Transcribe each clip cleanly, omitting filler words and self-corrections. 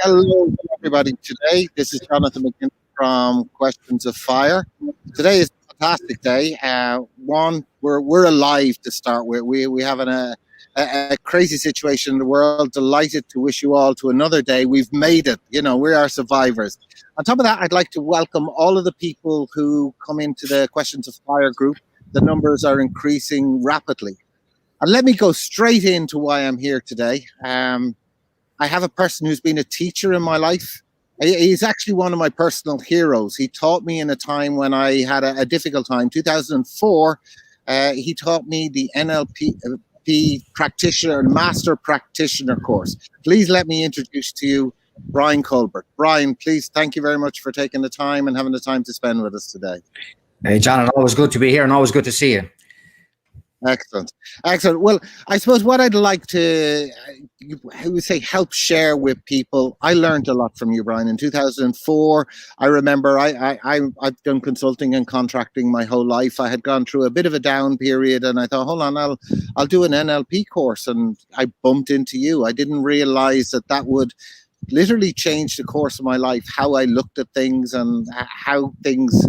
Hello, everybody. Today, this is Jonathan McGinn from Questions of Fire. Today is a fantastic day. One, we're alive to start with. We have a crazy situation in the world. Delighted to wish you all to another day. We've made it. You know, we are survivors. On top of that, I'd like to welcome all of the people who come into the Questions of Fire group. The numbers are increasing rapidly. And let me go straight into why I'm here today. I have a person who's been a teacher in my life. He's actually one of my personal heroes. He taught me in a time when I had a difficult time. 2004, he taught me the NLP practitioner and master practitioner course. Please let me introduce to you Brian Colbert. Brian, please, thank you very much for taking the time and having the time to spend with us today. Hey, John, always good to be here and always good to see you. Excellent. Well, I suppose what I'd like to, help share with people. I learned a lot from you, Brian. In 2004, I remember I've done consulting and contracting my whole life. I had gone through a bit of a down period, and I thought, hold on, I'll do an NLP course, and I bumped into you. I didn't realize that would literally changed the course of my life, how I looked at things and how things,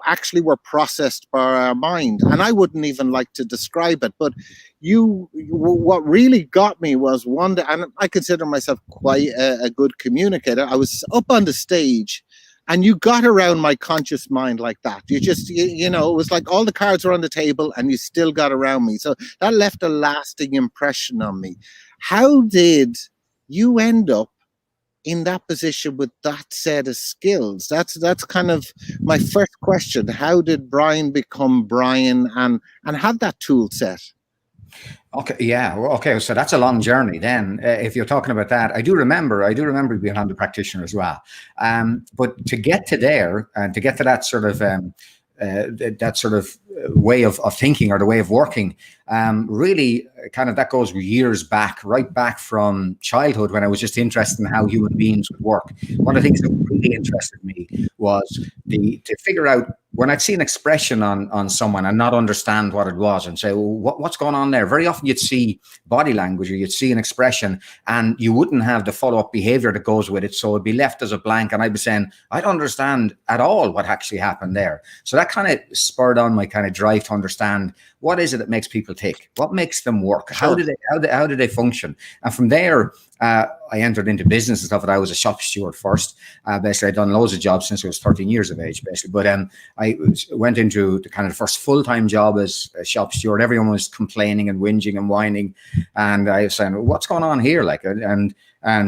actually were processed by our mind. And I wouldn't even like to describe it, but what really got me was one day, and I consider myself quite a good communicator. I was up on the stage and you got around my conscious mind like that. You just, it was like all the cards were on the table and you still got around me. So that left a lasting impression on me. How did you end up in that position with that set of skills? That's kind of my first question. How did Brian become Brian and have that tool set? Okay, yeah, okay. So that's a long journey. Then, if you're talking about that, I do remember being on the practitioner as well. But to get to there and to get to that sort of way of thinking or the way of working, really kind of that goes years back, right back from childhood when I was just interested in how human beings would work. One of the things that really interested me was to figure out when I'd see an expression on someone and not understand what it was and say, well, what's going on there? Very often you'd see body language or you'd see an expression and you wouldn't have the follow-up behavior that goes with it. So it'd be left as a blank. And I'd be saying, I don't understand at all what actually happened there. So that kind of spurred on my kind of drive to understand what is it that makes people tick? What makes them work? How do they function? And from there, I entered into business and stuff. And I was a shop steward first. Basically, I'd done loads of jobs since I was 13 years of age, basically. But I went into the kind of first full-time job as a shop steward. Everyone was complaining and whinging and whining, and I was saying, "What's going on here?" Like, and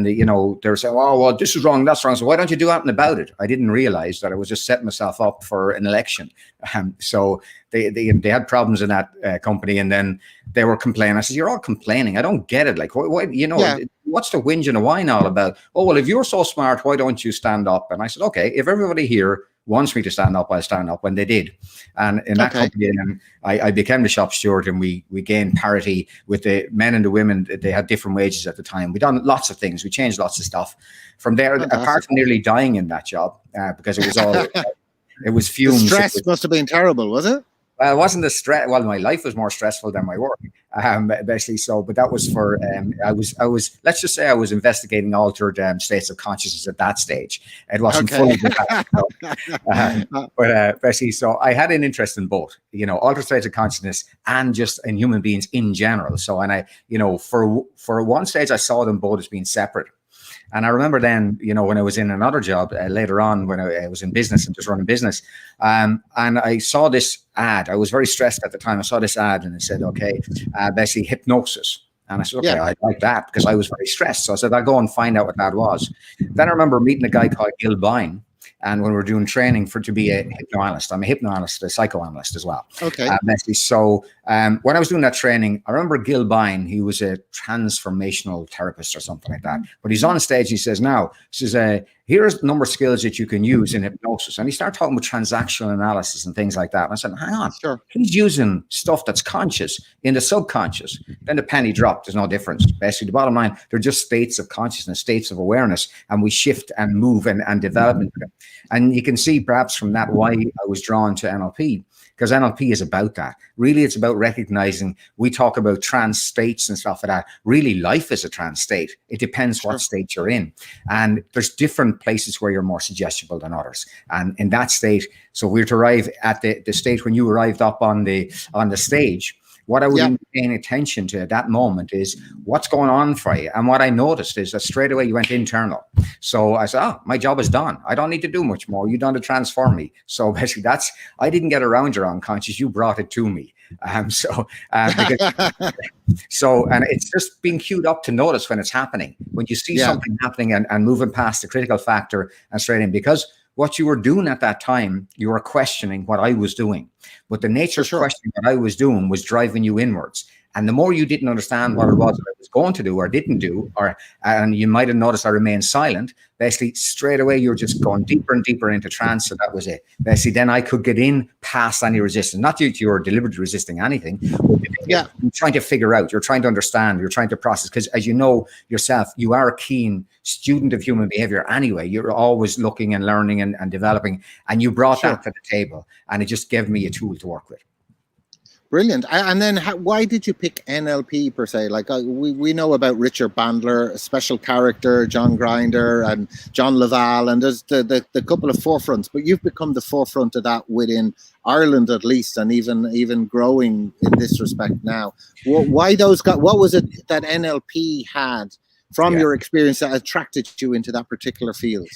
they were saying, "Oh, well, this is wrong, that's wrong. So why don't you do something about it?" I didn't realize that I was just setting myself up for an election. So they had problems in that company, and then they were complaining. I said, "You're all complaining. I don't get it. Like, why what's the whinge and whine all about? Oh, well, if you're so smart, why don't you stand up?" And I said, "Okay, if everybody here wants me to stand up, I'll stand up." When they did. And in that company, I became the shop steward, and we gained parity with the men and the women. They had different wages at the time. We done lots of things. We changed lots of stuff. From there, apart from nearly dying in that job, because it was all, it was fumes. The stress must have been terrible, was it? Well, it wasn't the stress. Well, my life was more stressful than my work, basically. So, but that was for I was. Let's just say I was investigating altered states of consciousness at that stage. It wasn't fully. But basically, so I had an interest in both. Altered states of consciousness and just in human beings in general. So, and I, for one stage, I saw them both as being separate. And I remember then, when I was in another job later on, when I was in business and just running business, and I saw this ad. I was very stressed at the time. I saw this ad and it said, okay, basically hypnosis. And I said, okay, I like that because I was very stressed. So I said, I'll go and find out what that was. Then I remember meeting a guy called Gil Bine. And when we were doing training to be a hypnoanalyst, I'm a hypnoanalyst, a psychoanalyst as well. Okay. So when I was doing that training, I remember Gil Bine, he was a transformational therapist or something like that. But he's on stage, he says, here's the number of skills that you can use in hypnosis. And he started talking about transactional analysis and things like that. And I said, hang on, he's using stuff that's conscious in the subconscious. Then the penny dropped. There's no difference. Basically, the bottom line, they're just states of consciousness, states of awareness, and we shift and move and develop into them. And you can see perhaps from that why I was drawn to NLP. because NLP is about that. Really, it's about recognizing, we talk about trance states and stuff like that. Really, life is a trance state. It depends what state you're in. And there's different places where you're more suggestible than others. And in that state, so we're to arrive at the state when you arrived up on the stage. What I would be paying attention to at that moment is what's going on for you. And what I noticed is that straight away you went internal. So I said, my job is done. I don't need to do much more. You've done to transform me. So basically I didn't get around your unconscious. You brought it to me. So and it's just being queued up to notice when it's happening. When you see something happening and moving past the critical factor and straight in, because what you were doing at that time, you were questioning what I was doing. But the nature of questioning what I was doing was driving you inwards. And the more you didn't understand what it was that I was going to do or didn't do, and you might have noticed I remained silent, basically straight away you're just going deeper and deeper into trance. So that was it. Basically, then I could get in past any resistance. Not that you were deliberately resisting anything. You're trying to figure out, you're trying to understand, you're trying to process. Because as you know yourself, you are a keen student of human behavior anyway. You're always looking and learning and developing. And you brought that to the table. And it just gave me a tool to work with. Brilliant. And then why did you pick NLP per se? Like we know about Richard Bandler, a special character, John Grinder and John Laval, and there's the couple of forefronts, but you've become the forefront of that within Ireland at least, and even growing in this respect now. Why those guys? What was it that NLP had from your experience that attracted you into that particular field?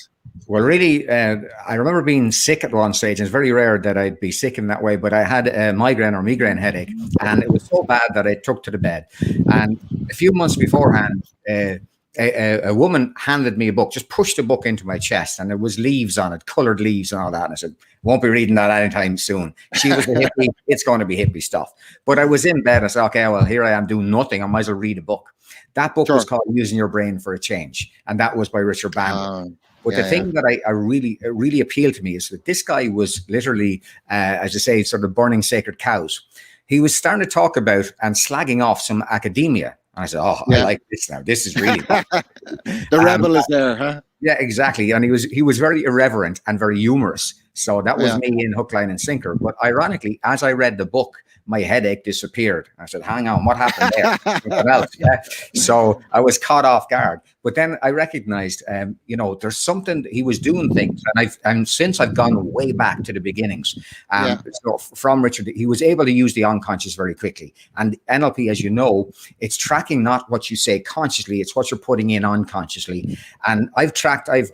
Well, really, I remember being sick at one stage. And it's very rare that I'd be sick in that way, but I had a migraine headache, and it was so bad that I took to the bed. And a few months beforehand, a woman handed me a book, just pushed a book into my chest, and there was leaves on it, colored leaves and all that. And I said, won't be reading that anytime soon. She was a hippie. It's going to be hippie stuff. But I was in bed. I said, okay, well, here I am doing nothing. I might as well read a book. That book was called Using Your Brain for a Change. And that was by Richard Bandler. But the thing that I really appealed to me is that this guy was literally, as I say, sort of burning sacred cows. He was starting to talk about and slagging off some academia. And I said, I like this now. This is really bad. The rebel is there, huh? Yeah, exactly. And he was very irreverent and very humorous. So that was me in hook, line, and sinker. But ironically, as I read the book, my headache disappeared. I said, hang on, what happened there? Something else, So I was caught off guard. But then I recognized, there's something, he was doing things. And since I've gone way back to the beginnings, so from Richard, he was able to use the unconscious very quickly. And NLP, as you know, it's tracking not what you say consciously, it's what you're putting in unconsciously. And I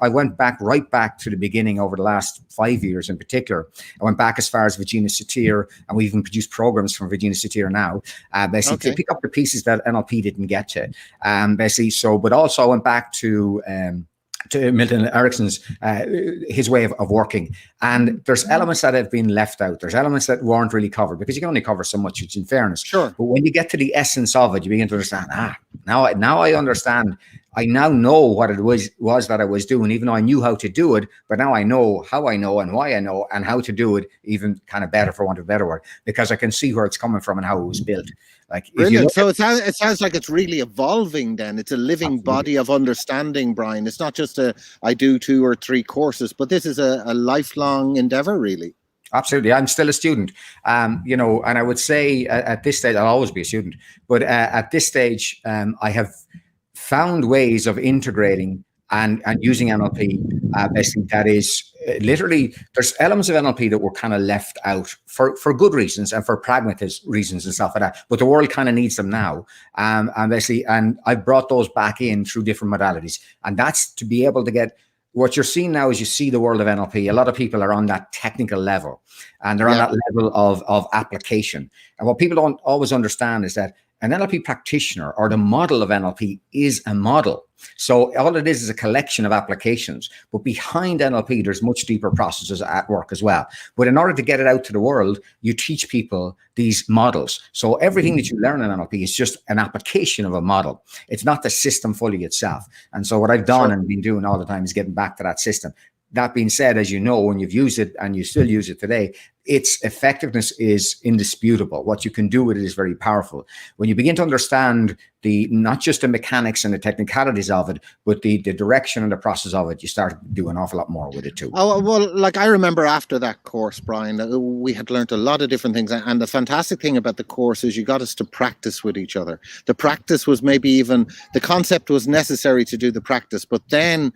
went right back to the beginning over the last 5 years in particular. I went back as far as Virginia Satir, and we even produced programs from Virginia Satir now, basically to pick up the pieces that NLP didn't get to. Basically, but also I went back to Milton Erickson's his way of working, and there's elements that have been left out. There's elements that weren't really covered because you can only cover so much, which in fairness. Sure. But when you get to the essence of it, you begin to understand. Now I understand. I now know what it was that I was doing, even though I knew how to do it. But now I know how I know and why I know and how to do it even kind of better, for want of a better word, because I can see where it's coming from and how it was built. Like, brilliant. So it sounds like it's really evolving then. It's a living body of understanding, Brian. It's not just I do 2 or 3 courses, but this is a lifelong endeavor, really. Absolutely. I'm still a student, and I would say at this stage, I'll always be a student, but at this stage, I have found ways of integrating and using NLP, basically that is literally, there's elements of NLP that were kind of left out for good reasons and for pragmatist reasons and stuff like that, but the world kind of needs them now. And I've brought those back in through different modalities. And that's to be able to get, what you're seeing now is you see the world of NLP. A lot of people are on that technical level and they're on that level of application. And what people don't always understand is that an NLP practitioner or the model of NLP is a model. So all it is a collection of applications, but behind NLP, there's much deeper processes at work as well. But in order to get it out to the world, you teach people these models. So everything that you learn in NLP is just an application of a model. It's not the system fully itself. And so what I've done and been doing all the time is getting back to that system. that being said, as you know, when you've used it and you still use it today, its effectiveness is indisputable. What you can do with it is very powerful. When you begin to understand not just the mechanics and the technicalities of it, but the direction and the process of it, you start to do an awful lot more with it too. Oh, well, like I remember after that course, Brian, we had learned a lot of different things. And the fantastic thing about the course is you got us to practice with each other. The practice was maybe even, the concept was necessary to do the practice, but then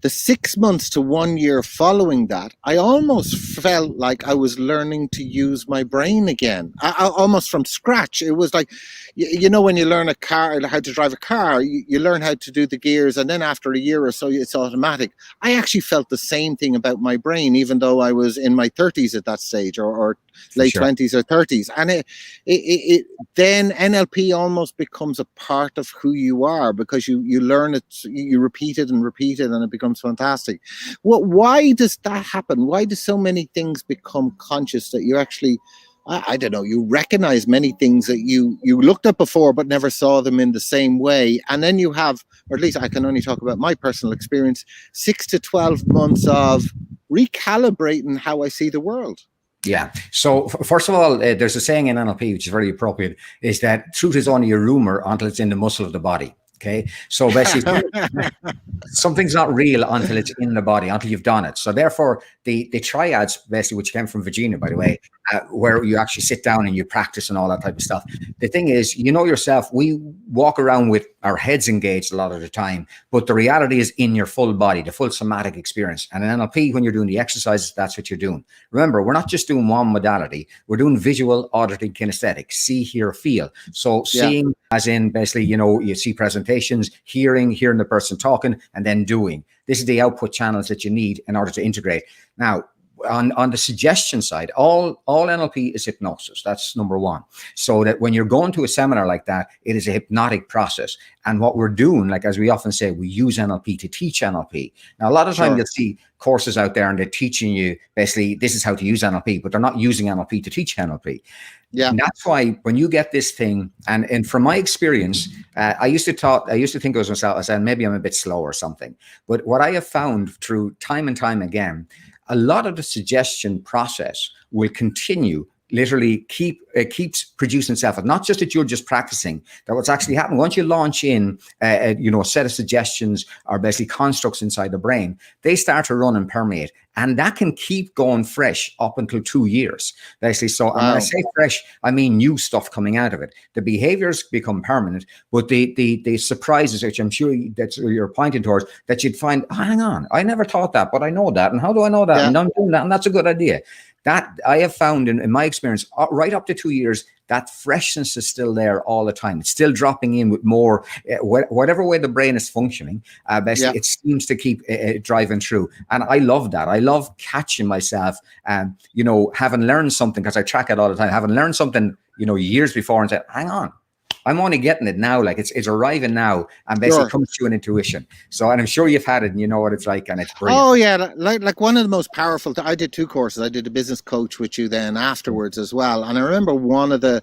the 6 months to 1 year following that, I almost felt like I was learning to use my brain again, almost from scratch. It was like, you know, when you learn a car, how to drive a car, you learn how to do the gears, and then after a year or so, it's automatic. I actually felt the same thing about my brain, even though I was in my 30s at that stage, or late 20s or 30s. And then NLP almost becomes a part of who you are, because you learn it, you repeat it, and it becomes fantastic. Why does that happen? Why do so many things become conscious that you actually, I don't know, you recognize many things that you looked at before but never saw them in the same way? And then you have, or at least I can only talk about my personal experience, 6 to 12 months of recalibrating how I see the world. Yeah. So first of all, there's a saying in NLP, which is very appropriate, is that truth is only a rumor until it's in the muscle of the body. Okay. So basically something's not real until it's in the body, until you've done it. So therefore the triads, basically, which came from Virginia, by the way, where you actually sit down and you practice and all that type of stuff. The thing is, you know yourself, we walk around with our heads engaged a lot of the time, but the reality is in your full body, the full somatic experience. And in NLP, when you're doing the exercises, that's what you're doing. Remember, we're not just doing one modality. We're doing visual, auditory, kinesthetic, see, hear, feel. So seeing, as in basically, you know, you see presentations, hearing the person talking, and then doing. This is the output channels that you need in order to integrate. Now, on the suggestion side, all NLP is hypnosis. That's number one. So that when you're going to a seminar like that, it is a hypnotic process. And what we're doing, like as we often say, we use NLP to teach NLP. Now, a lot of time you'll see courses out there and they're teaching you basically this is how to use NLP, but they're not using NLP to teach NLP. Yeah, and that's why when you get this thing, and from my experience, I used to think of myself as maybe I'm a bit slow or something. But what I have found through time and time again, a lot of the suggestion process will continue, literally keeps producing itself. Not just that you're just practicing, that what's actually happening once you launch in a set of suggestions or basically constructs inside the brain, they start to run and permeate, and that can keep going fresh up until 2 years basically. So wow. And when I say fresh, I mean new stuff coming out of it. The behaviors become permanent, but the surprises, which I'm sure that's you're pointing towards, that you'd find, oh, hang on, I never thought that, but I know that, and how do I know that? And I'm doing that, and that's a good idea. That I have found in my experience, right up to 2 years, that freshness is still there all the time. It's still dropping in with more, whatever way the brain is functioning, basically it seems to keep driving through. And I love that. I love catching myself, having learned something, because I track it all the time, having learned something, years before, and said, hang on, I'm only getting it now. Like it's arriving now, and basically comes to an intuition. So, and I'm sure you've had it, and you know what it's like, and it's brilliant. Oh yeah, like one of the most powerful. I did 2 courses. I did a business coach with you then afterwards as well, and I remember one of the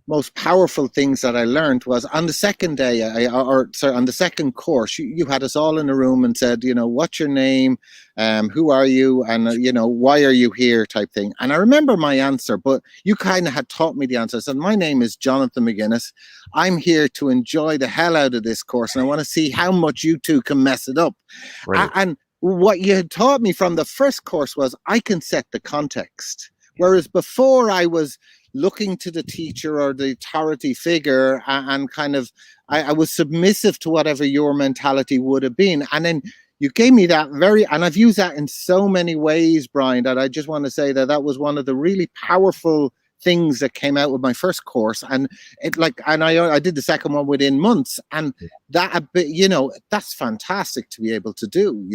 most powerful things that I learned was on the second day, on the second course, you had us all in a room and said, what's your name, who are you, and why are you here, type thing. And I remember my answer, but you kind of had taught me the answer. I said, my name is Jonathan McGuinness. I'm here to enjoy the hell out of this course, and I want to see how much you two can mess it up. Right. And what you had taught me from the first course was I can set the context, whereas before I was looking to the teacher or the authority figure, and kind of I was submissive to whatever your mentality would have been. And then you gave me that and I've used that in so many ways, Brian, that I just want to say that was one of the really powerful things that came out with my first course. And I did the second one within months, and that, that's fantastic to be able to do,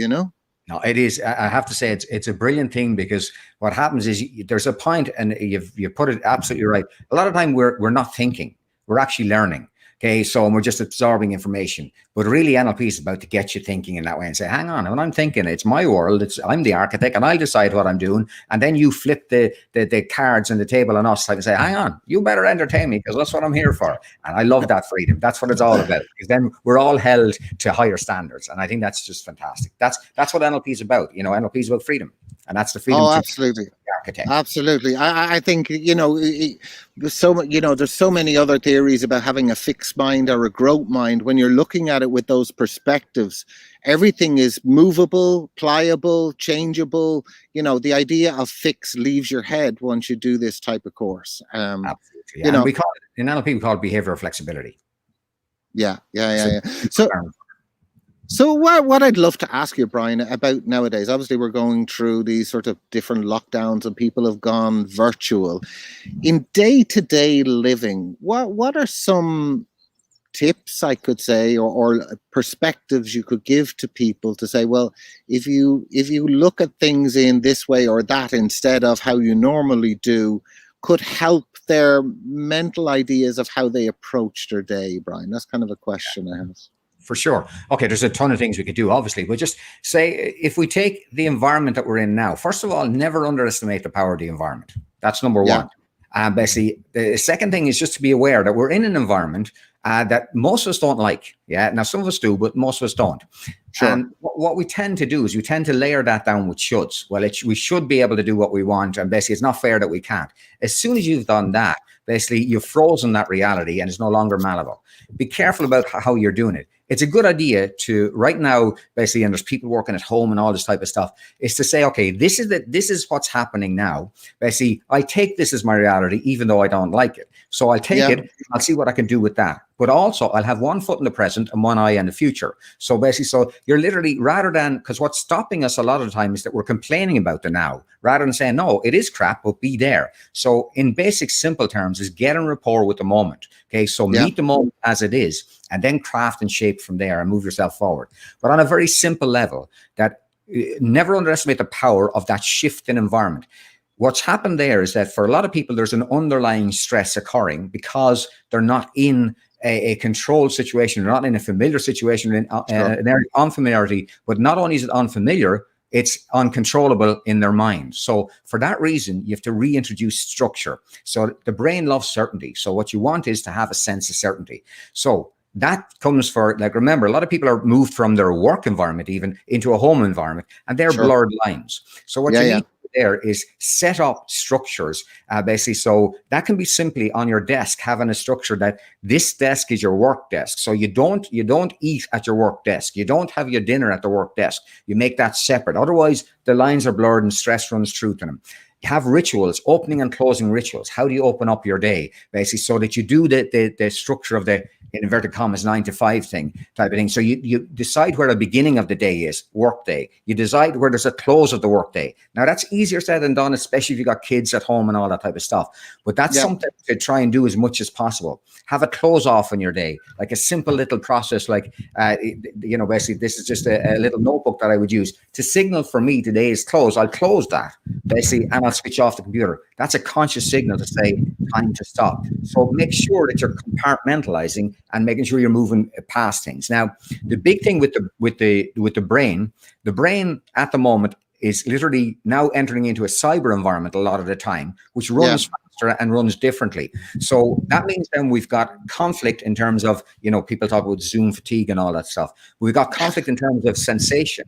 No, it is. I have to say it's a brilliant thing, because what happens is there's a point, and you put it absolutely right. A lot of time we're not thinking, we're actually learning. Okay, so and we're just absorbing information. But really, NLP is about to get you thinking in that way and say, hang on, when I'm thinking, it's my world, I'm the architect and I'll decide what I'm doing. And then you flip the cards on the table on us and say, hang on, you better entertain me because that's what I'm here for. And I love that freedom. That's what it's all about. Because then we're all held to higher standards. And I think that's just fantastic. That's what NLP is about. You know, NLP is about freedom. And that's the freedom. Oh, absolutely. Absolutely. I think, there's so many other theories about having a fixed mind or a growth mind. When you're looking at it with those perspectives, everything is movable, pliable, changeable. The idea of fix leaves your head once you do this type of course. Absolutely. Yeah. We call it, in NLP, we call it behavioral flexibility. Yeah. So what I'd love to ask you, Brian, about nowadays, obviously we're going through these sort of different lockdowns and people have gone virtual. In day-to-day living, what are some tips, I could say, or perspectives you could give to people to say, well, if you look at things in this way or that instead of how you normally do, could help their mental ideas of how they approach their day, Brian? That's kind of a question I have. For sure. Okay, there's a ton of things we could do, obviously. But just say, if we take the environment that we're in now, first of all, never underestimate the power of the environment. That's number one. Basically, the second thing is just to be aware that we're in an environment that most of us don't like. Yeah. Now, some of us do, but most of us don't. Sure. And what we tend to do is we tend to layer that down with shoulds. Well, we should be able to do what we want. And basically, it's not fair that we can't. As soon as you've done that, basically, you've frozen that reality and it's no longer malleable. Be careful about how you're doing it. It's a good idea to right now, basically, and there's people working at home and all this type of stuff, is to say, okay, this is what's happening now. Basically, I take this as my reality, even though I don't like it. So I'll take it, I'll see what I can do with that. But also I'll have one foot in the present and one eye in the future. So basically, so you're literally, rather than, because what's stopping us a lot of the time is that we're complaining about the now, rather than saying, no, it is crap, but be there. So in basic, simple terms is get in rapport with the moment. Okay, so meet the moment as it is, and then craft and shape from there and move yourself forward. But on a very simple level, that never underestimate the power of that shift in environment. What's happened there is that for a lot of people, there's an underlying stress occurring because they're not in a controlled situation, they're not in a familiar situation, in an area of unfamiliarity. But not only is it unfamiliar, it's uncontrollable in their mind. So for that reason, you have to reintroduce structure. So the brain loves certainty. So what you want is to have a sense of certainty. So that comes for, like, remember, a lot of people are moved from their work environment even into a home environment, and they're blurred lines. So what you need there is set up structures, basically. So that can be simply on your desk, having a structure that this desk is your work desk. So you don't eat at your work desk. You don't have your dinner at the work desk. You make that separate. Otherwise, the lines are blurred and stress runs through to them. Have rituals, opening and closing rituals. How do you open up your day, basically, so that you do the structure of the, in inverted commas, 9 to 5 thing type of thing. So you decide where the beginning of the day is, work day. You decide where there's a close of the work day. Now that's easier said than done, especially if you got kids at home and all that type of stuff. But that's something to try and do as much as possible. Have a close off in your day, like a simple little process, like, basically this is just a little notebook that I would use to signal for me today is closed. I'll close that, basically, and I'll switch off the computer. That's a conscious signal to say time to stop. So make sure that you're compartmentalizing and making sure you're moving past things. Now, the big thing with the brain at the moment is literally now entering into a cyber environment a lot of the time, which runs faster and runs differently. So that means then we've got conflict in terms of, people talk about Zoom fatigue and all that stuff. We've got conflict in terms of sensation.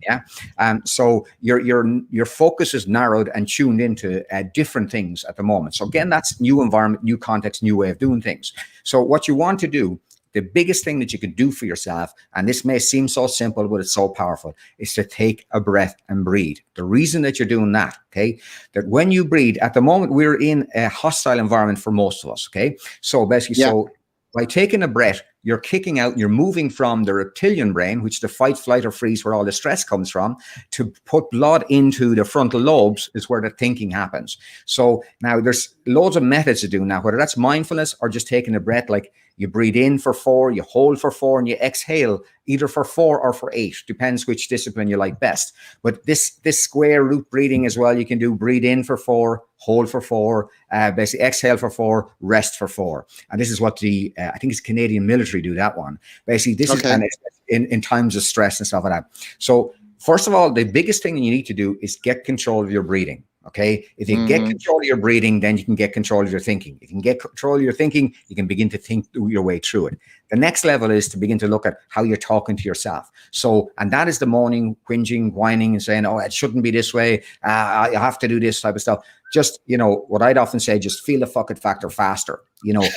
So your focus is narrowed and tuned into different things at the moment. So again, that's new environment, new context, new way of doing things. So what you want to do, the biggest thing that you can do for yourself, and this may seem so simple, but it's so powerful, is to take a breath and breathe. The reason that you're doing that, okay, that when you breathe, at the moment, we're in a hostile environment for most of us, okay? So basically, so by taking a breath, you're kicking out, you're moving from the reptilian brain, which the fight, flight, or freeze, where all the stress comes from, to put blood into the frontal lobes is where the thinking happens. So now there's loads of methods to do now, whether that's mindfulness or just taking a breath, like You breathe in for 4, you hold for 4, and you exhale either for 4 or for 8. Depends which discipline you like best. But this square root breathing as well, you can do breathe in for 4, hold for 4, basically exhale for 4, rest for 4. And this is what the, I think it's Canadian military do that one. Basically, this is and in times of stress and stuff like that. So first of all, the biggest thing you need to do is get control of your breathing. Okay. If you get control of your breathing, then you can get control of your thinking. If you can get control of your thinking, you can begin to think your way through it. The next level is to begin to look at how you're talking to yourself. So, and that is the moaning, whinging, whining, and saying, oh, it shouldn't be this way. I have to do this type of stuff. Just, what I'd often say, just feel the fuck it factor faster. I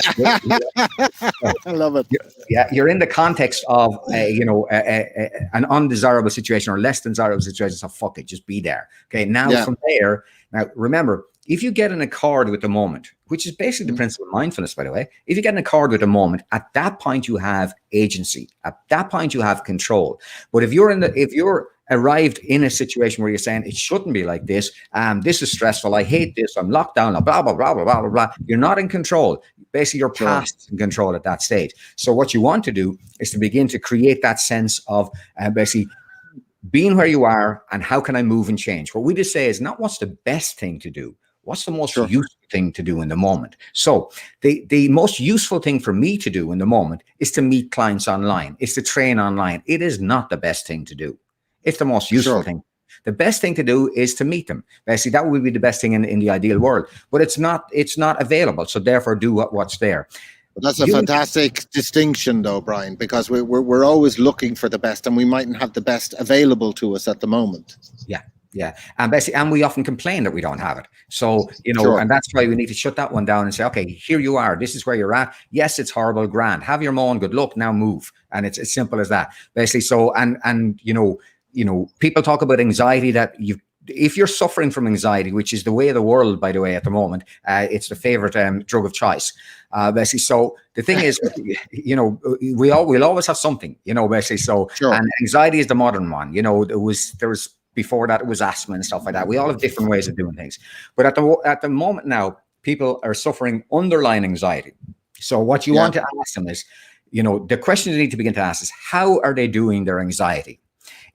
love it. You're in the context of, an undesirable situation or less than desirable situation. So fuck it, just be there. Okay. Now from there, now remember, if you get in accord with the moment, which is basically the principle of mindfulness, by the way, if you get in accord with the moment, at that point you have agency. At that point you have control. But if you're arrived in a situation where you're saying it shouldn't be like this, this is stressful, I hate this, I'm locked down, blah blah blah blah blah blah blah, you're not in control. Basically your past is in control at that stage. So what you want to do is to begin to create that sense of basically being where you are and how can I move and change. What we just say is not what's the best thing to do, what's the most useful thing to do in the moment. So the most useful thing for me to do in the moment is to meet clients online, is to train online. It is not the best thing to do. It's the most useful thing. The best thing to do is to meet them. Basically, that would be the best thing in the ideal world, but it's not available. So therefore do what's there. That's a fantastic distinction though, Brian, because we're always looking for the best and we mightn't have the best available to us at the moment. Yeah. And basically, and we often complain that we don't have it. So, and that's why we need to shut that one down and say, okay, here you are. This is where you're at. Yes, it's horrible, grand. Have your moan, good luck, now move. And it's as simple as that. Basically, so, and people talk about anxiety that if you're suffering from anxiety, which is the way of the world, by the way, at the moment, it's the favorite drug of choice. Basically, so the thing is, we'll always have something, basically. So, and anxiety is the modern one. There was before that it was asthma and stuff like that. We all have different ways of doing things, but at the moment now, people are suffering underlying anxiety. So, what you want to ask them is, the question you need to begin to ask is, how are they doing their anxiety?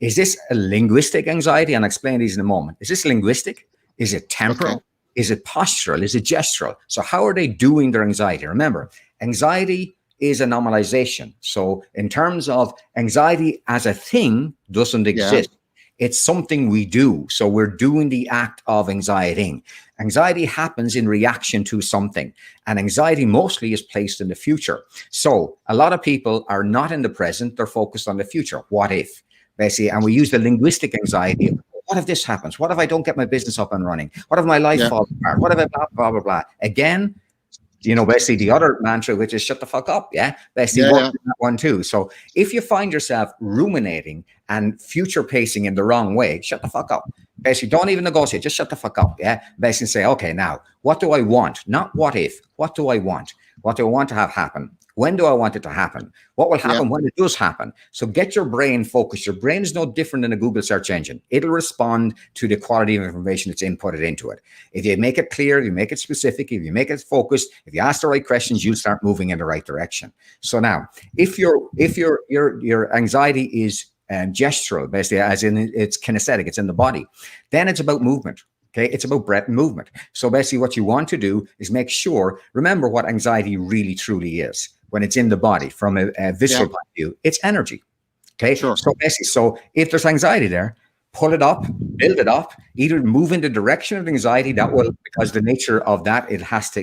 Is this a linguistic anxiety? And I'll explain these in a moment. Is this linguistic? Is it temporal? Okay. Is it postural? Is it gestural? So how are they doing their anxiety? Remember, anxiety is a normalization. So in terms of anxiety as a thing doesn't exist. It's something we do. So we're doing the act of anxietying. Anxiety happens in reaction to something. And anxiety mostly is placed in the future. So a lot of people are not in the present. They're focused on the future. What if? Basically, and we use the linguistic anxiety. What if this happens? What if I don't get my business up and running? What if my life falls apart? What if I blah, blah, blah, blah? Again, basically the other mantra, which is shut the fuck up. Basically work that one too. So if you find yourself ruminating and future pacing in the wrong way, shut the fuck up. Basically, don't even negotiate. Just shut the fuck up. Basically say, okay, now what do I want? Not what if, what do I want? What do I want to have happen? When do I want it to happen? What will happen when it does happen? So get your brain focused. Your brain is no different than a Google search engine. It'll respond to the quality of information that's inputted into it. If you make it clear, if you make it specific, if you make it focused, if you ask the right questions, you'll start moving in the right direction. So now, if your anxiety is gestural, basically, as in it's kinesthetic, it's in the body, then it's about movement. Okay, it's about breath and movement. So basically what you want to do is make sure, remember what anxiety really truly is when it's in the body from a visceral point of view, it's energy. Okay, so basically, so if there's anxiety there, pull it up, build it up, either move in the direction of anxiety that will, because the nature of that, it has to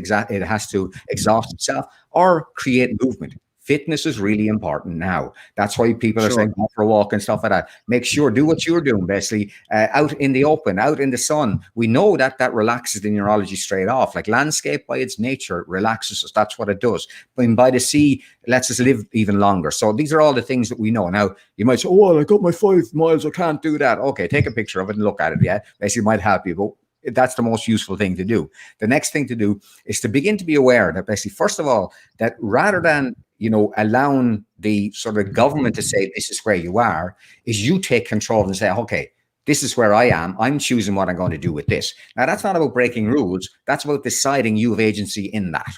exhaust itself, or create movement. Fitness is really important now. That's why people are saying go for a walk and stuff like that. Make sure, do what you're doing, basically, out in the open, out in the sun. We know that relaxes the neurology straight off. Like landscape by its nature relaxes us. That's what it does. But by the sea, it lets us live even longer. So these are all the things that we know. Now, you might say, oh, well, I got my 5 miles. I can't do that. Okay, take a picture of it and look at it. Basically, it might help you. But that's the most useful thing to do. The next thing to do is to begin to be aware that basically, first of all, that rather than allowing the sort of government to say, this is where you are, is you take control and say, okay, this is where I am. I'm choosing what I'm going to do with this. Now, that's not about breaking rules. That's about deciding you have agency in that.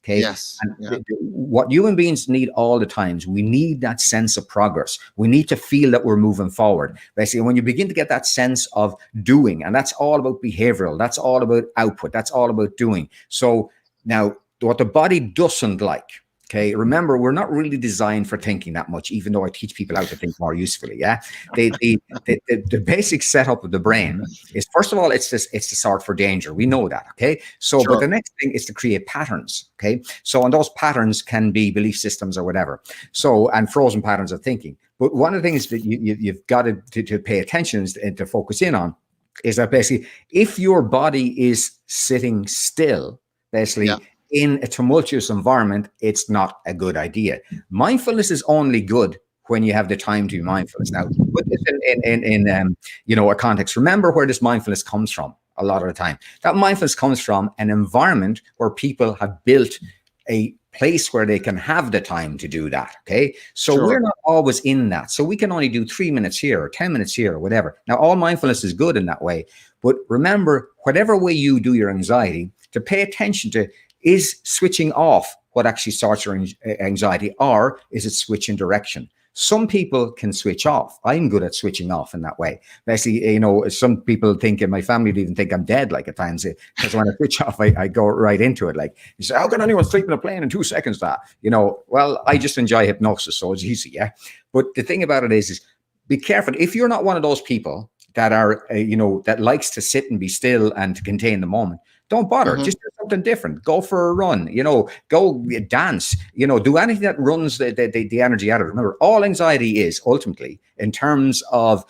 Okay. Yes. And Yeah. what human beings need all the times, we need that sense of progress. We need to feel that we're moving forward. Basically, when you begin to get that sense of doing, and that's all about behavioral, that's all about output, that's all about doing. So now, what the body doesn't like, okay, remember, we're not really designed for thinking that much, even though I teach people how to think more usefully. Yeah. The basic setup of the brain is, first of all, it's to sort for danger. We know that. Okay. So, Sure. but the next thing is to create patterns. Okay. So, and those patterns can be belief systems or whatever. So, and frozen patterns of thinking. But one of the things that you've got to pay attention and to focus in on is that basically, if your body is sitting still, basically, Yeah. in a tumultuous environment, it's not a good idea. Mindfulness is only good when you have the time to be mindfulness. Now, put this in a context. Remember where this mindfulness comes from. A lot of the time, that mindfulness comes from an environment where people have built a place where they can have the time to do that. Okay. So Sure. we're not always in that. So we can only do 3 minutes here or 10 minutes here or whatever. Now, all mindfulness is good in that way. But remember, whatever way you do your anxiety, to pay attention to, is switching off what actually starts your anxiety, or is it switching direction? Some people can switch off. I'm good at switching off in that way. Basically, some people think, and my family even think I'm dead, like at times, because when I switch off, I go right into it. Like, you say, how can anyone sleep in a plane in 2 seconds? Well, I just enjoy hypnosis, so it's easy, yeah. But the thing about it is be careful. If you're not one of those people that are, that likes to sit and be still and to contain the moment, don't bother. Mm-hmm. Just do something different. Go for a run. Go dance. Do anything that runs the energy out of it. Remember, all anxiety is ultimately, in terms of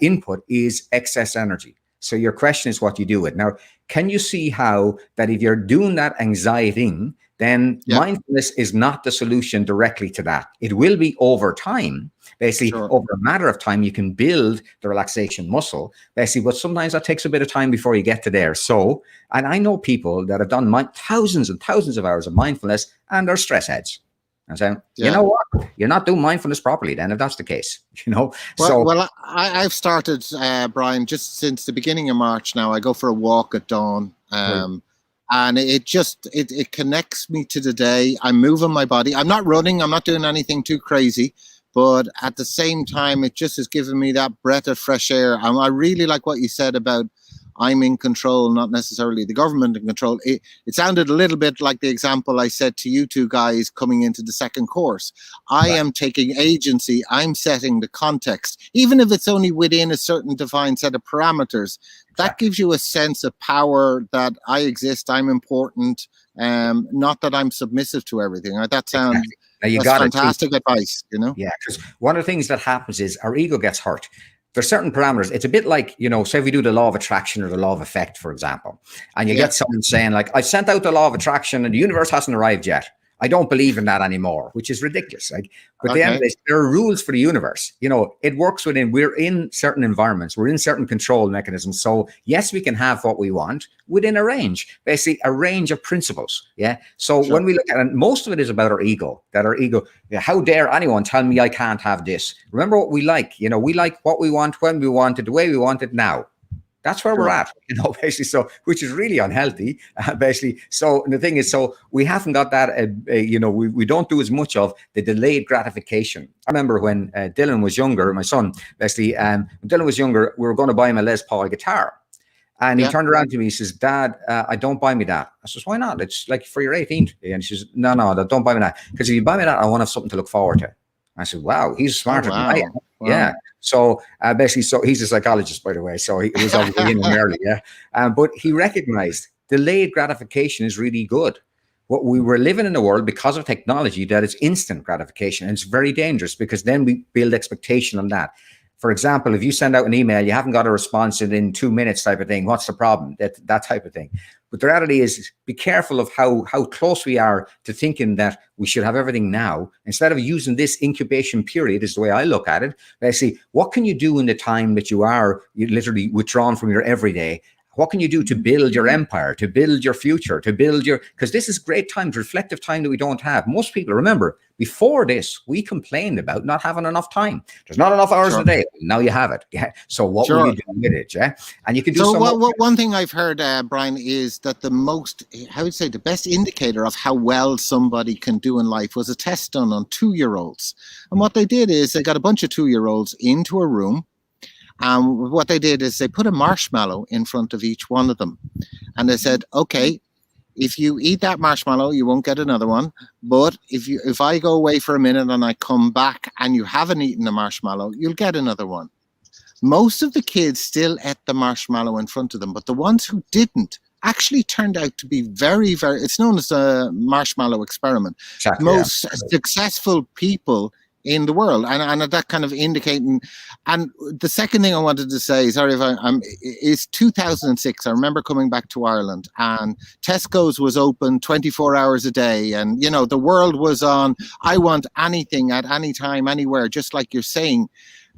input, is excess energy. So your question is what you do with it. Now, can you see how that if you're doing that anxiety, then mindfulness is not the solution directly to that. It will be over time. Basically, Sure. over a matter of time, you can build the relaxation muscle, basically, but sometimes that takes a bit of time before you get to there. So, and I know people that have done thousands and thousands of hours of mindfulness and are stress heads. And so, you know what? You're not doing mindfulness properly then, if that's the case, Well, I've started, Brian, just since the beginning of March now. I go for a walk at dawn. And it connects me to the day. I'm moving my body. I'm not running. I'm not doing anything too crazy. But at the same time, it just has given me that breath of fresh air. And I really like what you said about I'm in control, not necessarily the government in control. It sounded a little bit like the example I said to you two guys coming into the second course. I am taking agency. I'm setting the context, even if it's only within a certain defined set of parameters. That gives you a sense of power that I exist, I'm important, not that I'm submissive to everything. That sounds that's fantastic advice, Yeah, because one of the things that happens is our ego gets hurt. There's certain parameters. It's a bit like, say we do the law of attraction or the law of effect, for example, and you get someone saying like, I sent out the law of attraction and the universe hasn't arrived yet. I don't believe in that anymore, which is ridiculous. But at the end of this, there are rules for the universe. It works we're in certain environments, we're in certain control mechanisms. So yes, we can have what we want within a range, basically a range of principles. Yeah. So when we look at it, most of it is about our ego, how dare anyone tell me I can't have this? Remember what we like, we like what we want, when we want it, the way we want it now. That's where we're at, basically. So, which is really unhealthy, basically. So the thing is, we haven't got that, we don't do as much of the delayed gratification. I remember when Dylan was younger, my son, basically, when Dylan was younger, we were going to buy him a Les Paul guitar. And he turned around to me, he says, Dad, don't buy me that. I says, why not? It's like for your 18th. And he says, no, don't buy me that. Because if you buy me that, I want to have something to look forward to. I said, wow, he's smarter than I am. Wow. Yeah. So basically, he's a psychologist, by the way. So he was obviously in him early. Yeah. But he recognized delayed gratification is really good. What we were living in a world because of technology that is instant gratification. And it's very dangerous because then we build expectation on that. For example, if you send out an email, you haven't got a response in 2 minutes type of thing. What's the problem? That type of thing. But the reality is be careful of how close we are to thinking that we should have everything now. Instead of using this incubation period is the way I look at it. Basically, what can you do in the time that you literally withdrawn from your everyday? What can you do to build your empire, to build your future, to build your, because this is great time, reflective time that we don't have. Most people, remember, before this, we complained about not having enough time. There's not enough hours a day. Now you have it. Yeah. So what will you do with it? Yeah. And you can do one thing I've heard, Brian, is that the best indicator of how well somebody can do in life was a test done on 2-year-olds. And what they did is they got a bunch of 2-year-olds into a room. And what they did is they put a marshmallow in front of each one of them. And they said, okay, if you eat that marshmallow, you won't get another one. But if I go away for a minute and I come back and you haven't eaten the marshmallow, you'll get another one. Most of the kids still ate the marshmallow in front of them, but the ones who didn't actually turned out to be very, very, it's known as a marshmallow experiment. Exactly, most successful people in the world, and that kind of indicating. And the second thing I wanted to say, sorry if is 2006. I remember coming back to Ireland, and Tesco's was open 24 hours a day, and the world was on. I want anything at any time, anywhere, just like you're saying.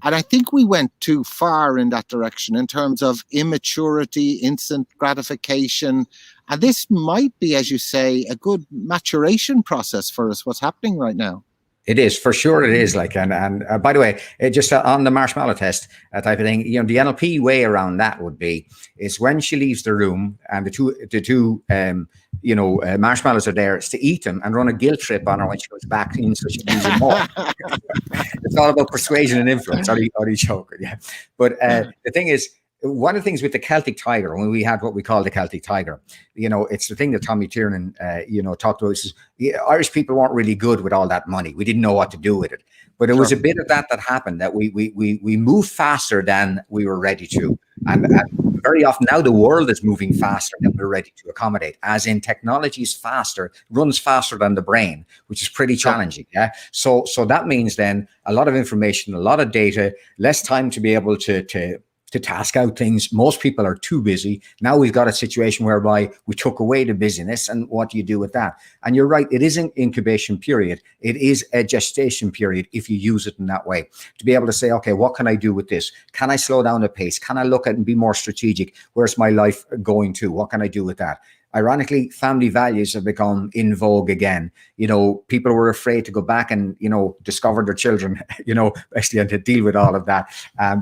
And I think we went too far in that direction in terms of immaturity, instant gratification. And this might be, as you say, a good maturation process for us. What's happening right now? It is, for sure it is. Like, and by the way, just on the marshmallow test type of thing, the NLP way around that would be, is when she leaves the room and the two marshmallows are there, is to eat them and run a guilt trip on her when she goes back in, so she can use them more. It's all about persuasion and influence. Are you joking? Yeah. But the thing is, one of the things with the Celtic Tiger, when we had what we call the Celtic Tiger, it's the thing that Tommy Tiernan, talked about. Is Irish people weren't really good with all that money. We didn't know what to do with it. But there was a bit of that happened, that we moved faster than we were ready to. And very often now the world is moving faster than we're ready to accommodate, as in technology is faster, runs faster than the brain, which is pretty challenging. Yeah. So that means then a lot of information, a lot of data, less time to be able to task out things. Most people are too busy. Now we've got a situation whereby we took away the busyness, and what do you do with that? And you're right, it is an incubation period. It is a gestation period if you use it in that way, to be able to say, okay, what can I do with this? Can I slow down the pace? Can I look at and be more strategic? Where's my life going to? What can I do with that? Ironically, family values have become in vogue again. People were afraid to go back and, discover their children, basically, and to deal with all of that,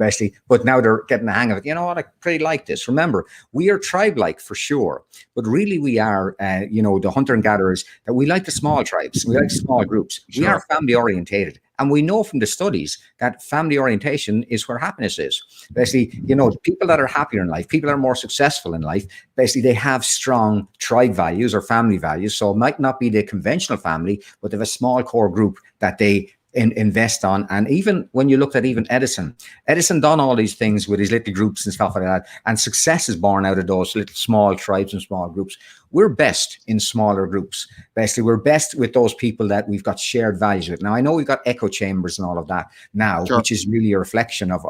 basically. But now they're getting the hang of it. You know what? I pretty like this. Remember, we are tribe-like for sure, but really we are, the hunter and gatherers, that we like the small tribes. We like small groups. Sure. We are family orientated. And we know from the studies that family orientation is where happiness is. Basically, people that are happier in life, people that are more successful in life, basically they have strong tribe values or family values. So it might not be the conventional family, but they have a small core group that they invest on. And even when you looked at even Edison done all these things with his little groups and stuff like that, and success is born out of those little small tribes and small groups. We're best in smaller groups. Basically, we're best with those people that we've got shared values with. Now, I know we've got echo chambers and all of that now, sure, which is really a reflection of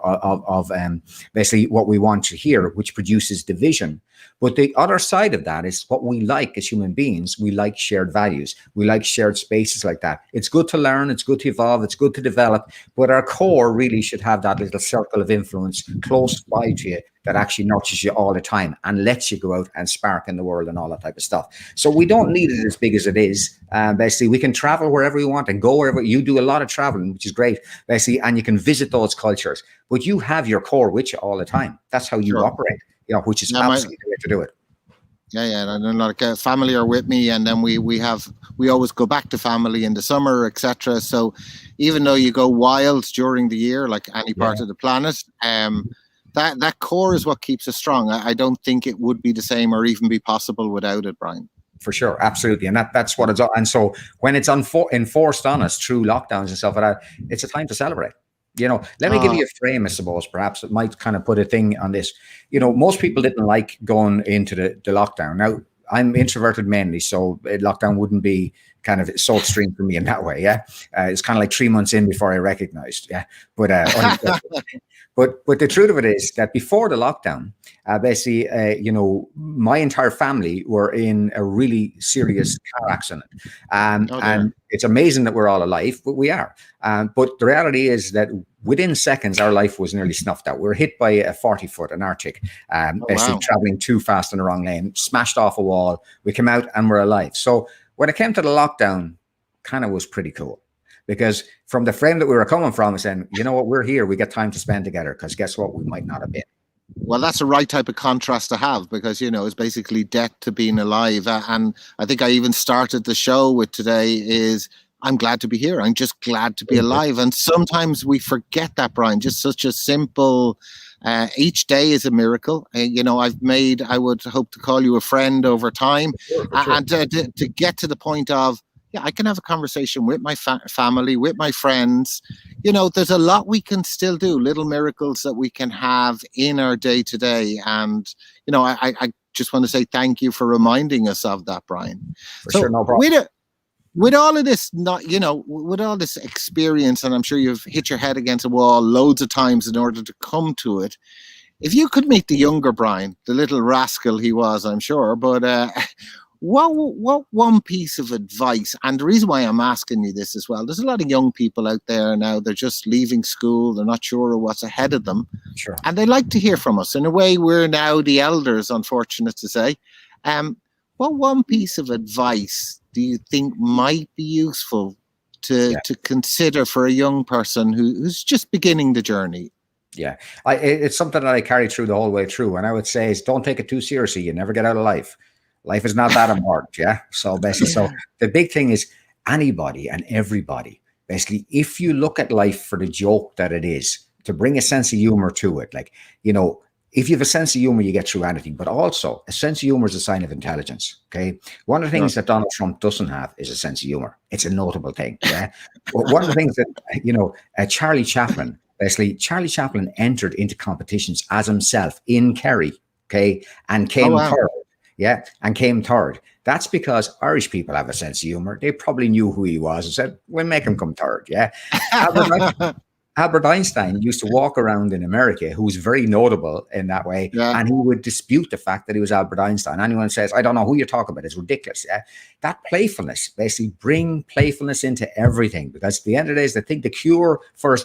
basically what we want to hear, which produces division. But the other side of that is what we like as human beings. We like shared values. We like shared spaces like that. It's good to learn. It's good to evolve. It's good to develop. But our core really should have that little circle of influence close by to you that actually nurtures you all the time and lets you go out and spark in the world and all that type of stuff. So we don't need it as big as it is. Basically, we can travel wherever you want and go wherever. You do a lot of traveling, which is great, basically, and you can visit those cultures. But you have your core with you all the time. That's how you operate, which is absolutely the way to do it. Yeah, and like family are with me, and then we always go back to family in the summer, etc. So even though you go wild during the year, like any part of the planet, that core is what keeps us strong. I don't think it would be the same or even be possible without it, Brian. For sure, absolutely, and that's what it's. And so when it's enforced on us through lockdowns and stuff like that, it's a time to celebrate. Let me give you a frame, I suppose. Perhaps it might kind of put a thing on this. Most people didn't like going into the lockdown. Now, I'm introverted mainly, so lockdown wouldn't be kind of so extreme for me in that way. Yeah, it's kind of like 3 months in before I recognized. Yeah, but but the truth of it is that before the lockdown, Basically, my entire family were in a really serious car accident. And it's amazing that we're all alive, but we are. But the reality is that within seconds, our life was nearly snuffed out. We were hit by a 40-foot, an Arctic, basically traveling too fast in the wrong lane, smashed off a wall. We came out and we're alive. So when it came to the lockdown, kind of was pretty cool. Because from the frame that we were coming from, saying, you know what, we're here, we get time to spend together, because guess what, we might not have been. Well, that's the right type of contrast to have, because, it's basically death to being alive. And I think I even started the show with today is, I'm glad to be here. I'm just glad to be alive. And sometimes we forget that, Brian, just such a simple, each day is a miracle. I would hope to call you a friend over time. Sure. And to get to the point of, I can have a conversation with my family, with my friends. There's a lot we can still do, little miracles that we can have in our day to day. And, I just want to say thank you for reminding us of that, Brian. For sure, no problem. With all of this, with all this experience, and I'm sure you've hit your head against a wall loads of times in order to come to it. If you could meet the younger Brian, the little rascal he was, I'm sure, but what one piece of advice, and the reason why I'm asking you this as well, there's a lot of young people out there now, they're just leaving school, they're not sure what's ahead of them. Sure. And they like to hear from us. In a way, we're now the elders, unfortunate to say. What one piece of advice do you think might be useful to consider for a young person who's just beginning the journey? Yeah, it's something that I carry through the whole way through. And I would say is, don't take it too seriously. You never get out of life. Life is not that important, yeah? So basically, the big thing is anybody and everybody, basically, if you look at life for the joke that it is, to bring a sense of humor to it, like, if you have a sense of humor, you get through anything. But also, a sense of humor is a sign of intelligence, okay? One of the things that Donald Trump doesn't have is a sense of humor. It's a notable thing, yeah? One of the things that, Charlie Chaplin entered into competitions as himself in Kerry, okay, and came third. Yeah, and came third. That's because Irish people have a sense of humor. They probably knew who he was and said, we'll make him come third. Yeah. Albert Einstein used to walk around in America, who was very notable in that way, and he would dispute the fact that he was Albert Einstein. Anyone says, I don't know who you're talking about, it's ridiculous. Yeah? That playfulness, basically bring playfulness into everything, because at the end of the day, I think the cure for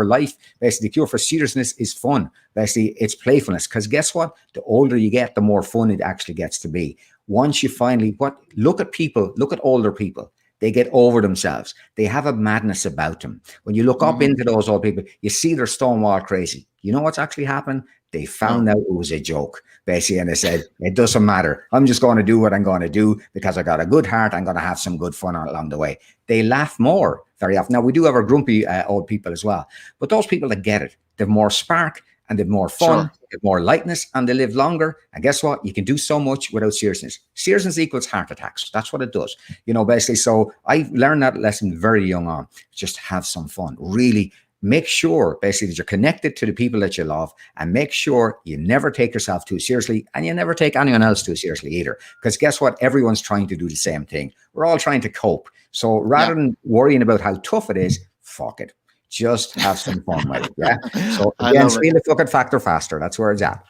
life, basically the cure for seriousness is fun. Basically, it's playfulness, because guess what? The older you get, the more fun it actually gets to be. Once you finally, look at older people. They get over themselves. They have a madness about them. When you look up into those old people, you see they're stonewall crazy. You know what's actually happened? They found out it was a joke, basically, and they said, it doesn't matter. I'm just going to do what I'm going to do because I got a good heart. I'm going to have some good fun along the way. They laugh more very often. Now, we do have our grumpy old people as well, but those people that get it, they've more spark and they've more fun, they've more lightness, and they live longer. And guess what? You can do so much without seriousness. Seriousness equals heart attacks. That's what it does, basically. So I learned that lesson very young on. Just have some fun. Really make sure, basically, that you're connected to the people that you love, and make sure you never take yourself too seriously, and you never take anyone else too seriously either. Because guess what? Everyone's trying to do the same thing. We're all trying to cope. So rather than worrying about how tough it is, fuck it. Just have some fun with it. Yeah. So again, feel the fucking factor faster. That's where it's at.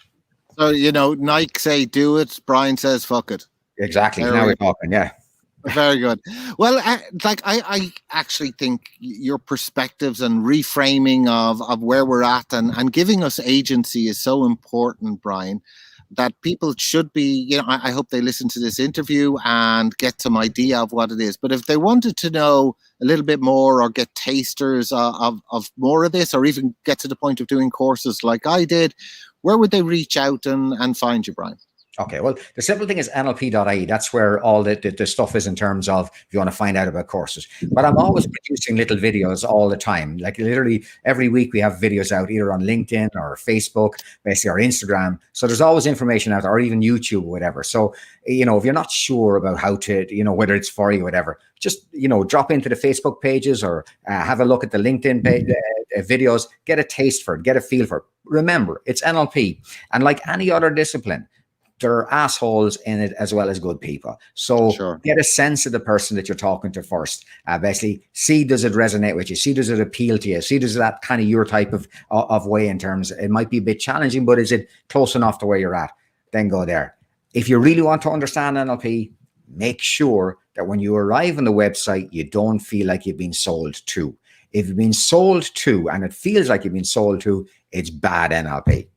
So, Nike say do it. Brian says fuck it. Exactly. Now we're talking. Yeah. Very good. Well, I actually think your perspectives and reframing of where we're at and giving us agency is so important, Brian, that people should be, I hope they listen to this interview and get some idea of what it is. But if they wanted to know a little bit more or get tasters of more of this, or even get to the point of doing courses like I did, where would they reach out and find you, Brian? Okay, well, the simple thing is nlp.ie. That's where all the stuff is in terms of if you want to find out about courses. But I'm always producing little videos all the time. Like literally every week we have videos out either on LinkedIn or Facebook, basically, or Instagram. So there's always information out, or even YouTube or whatever. So, if you're not sure about how to, whether it's for you or whatever, just, drop into the Facebook pages or have a look at the LinkedIn page, videos, get a taste for it, get a feel for it. Remember, it's NLP. And like any other discipline, there are assholes in it as well as good people. So Sure. get a sense of the person that you're talking to first. Basically, see, does it resonate with you? See, does it appeal to you? See, does that kind of your type of way in terms, it might be a bit challenging, but is it close enough to where you're at? Then go there. If you really want to understand NLP, make sure that when you arrive on the website, you don't feel like you've been sold to. If you've been sold to and it feels like you've been sold to, it's bad NLP.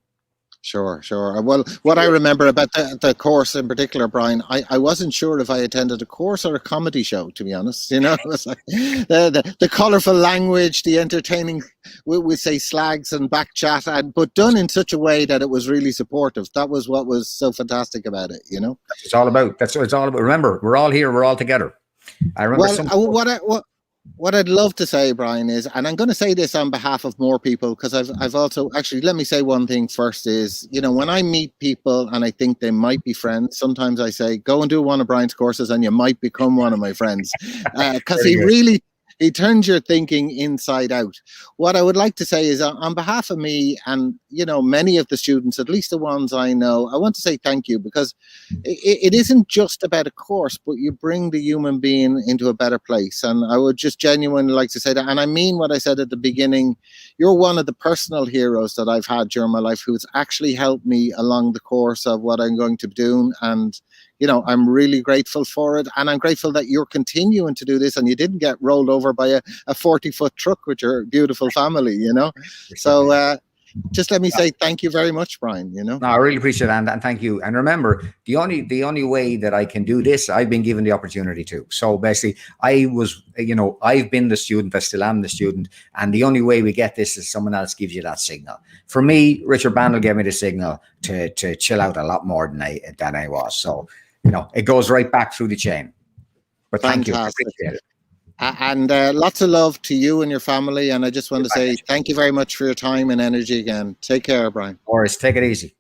Sure, sure. Well, what I remember about the course in particular, Brian, I wasn't sure if I attended a course or a comedy show, to be honest. You know, it was like the colourful language, the entertaining, we say slags and back chat, but done in such a way that it was really supportive. That was what was so fantastic about it, you know? That's what it's all about. That's what it's all about. Remember, we're all here. We're all together. I remember what I'd love to say, Brian, is, and I'm going to say this on behalf of more people, because I've also, actually, let me say one thing first is, you know, when I meet people and I think they might be friends, sometimes I say, go and do one of Brian's courses and you might become one of my friends. Because he turns your thinking inside out. What I would like to say is, on behalf of me and, you know, many of the students, at least the ones I know, I want to say thank you, because it isn't just about a course, but you bring the human being into a better place. And I would just genuinely like to say that. And I mean what I said at the beginning. You're one of the personal heroes that I've had during my life who's actually helped me along the course of what I'm going to be doing. And, you know, I'm really grateful for it. And I'm grateful that you're continuing to do this and you didn't get rolled over by a 40-foot truck with your beautiful family, you know. So just let me say thank you very much, Brian, you know. No, I really appreciate it, and thank you. And remember, the only way that I can do this, I've been given the opportunity to. So basically, I've been the student, I still am the student, and the only way we get this is someone else gives you that signal. For me, Richard Bandel gave me the signal to chill out a lot more than I was. So, you know, it goes right back through the chain. But thank you. I appreciate it. And lots of love to you and your family. And I just want to say thank you very much for your time and energy again. Take care, Brian. Boris, take it easy.